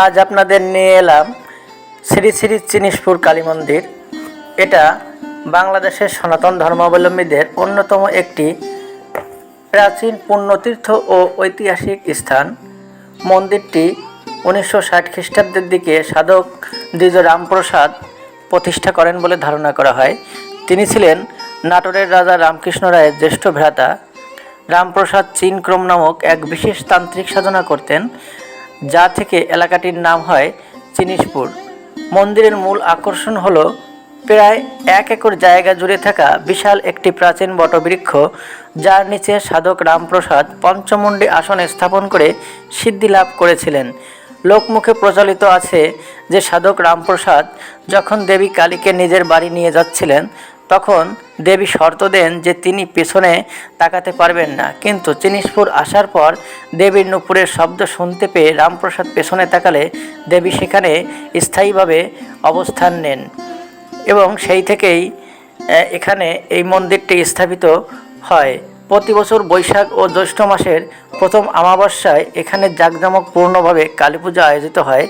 আজ আপনাদের নিয়ে এলাম শ্রী শ্রী চিনিসপুর কালী মন্দির। এটা বাংলাদেশের সনাতন ধর্মাবলম্বীদের অন্যতম একটি প্রাচীন পুণ্যতীর্থ ও ঐতিহাসিক স্থান। মন্দিরটি 1960 খ্রিস্টাব্দের দিকে সাধক দ্বিজ রামপ্রসাদ প্রতিষ্ঠা করেন বলে ধারণা করা হয়। তিনি ছিলেন নাটোরের রাজা রামকৃষ্ণ রায়ের জ্যেষ্ঠ ভ্রাতা। রামপ্রসাদ চিনক্রম নামক এক বিশেষ তান্ত্রিক সাধনা করতেন, যা থেকে এলাকাটির নাম হয় চিনিসপুর। মন্দিরের মূল আকর্ষণ হলো প্রায় 1 একর জায়গা জুড়ে থাকা বিশাল একটি প্রাচীন বটবৃক্ষ, যার নিচে সাধক রামপ্রসাদ পঞ্চমুণ্ডী আসন স্থাপন করে সিদ্ধি লাভ করেছিলেন। লোকমুখে প্রচলিত আছে যে সাধক রামপ্রসাদ যখন দেবী কালীকে নিজের বাড়ি নিয়ে যাচ্ছিলেন, তখন দেবী শর্ত দেন যে তিনি পেছনে তাকাতে পারবেন না। কিন্তু চিনিসপুর আসার পর দেবীর নূপুরের শব্দ শুনতে পেয়ে রামপ্রসাদ পেছনে তাকালে দেবী সেখানে স্থায়ীভাবে অবস্থান নেন এবং সেই থেকেই এখানে এই মন্দিরটি স্থাপিত হয়। প্রতি বছর বৈশাখ ও জ্যৈষ্ঠ মাসের প্রথম অমাবস্যায় এখানে জাঁকজমকপূর্ণভাবে কালী পূজা আয়োজিত হয়।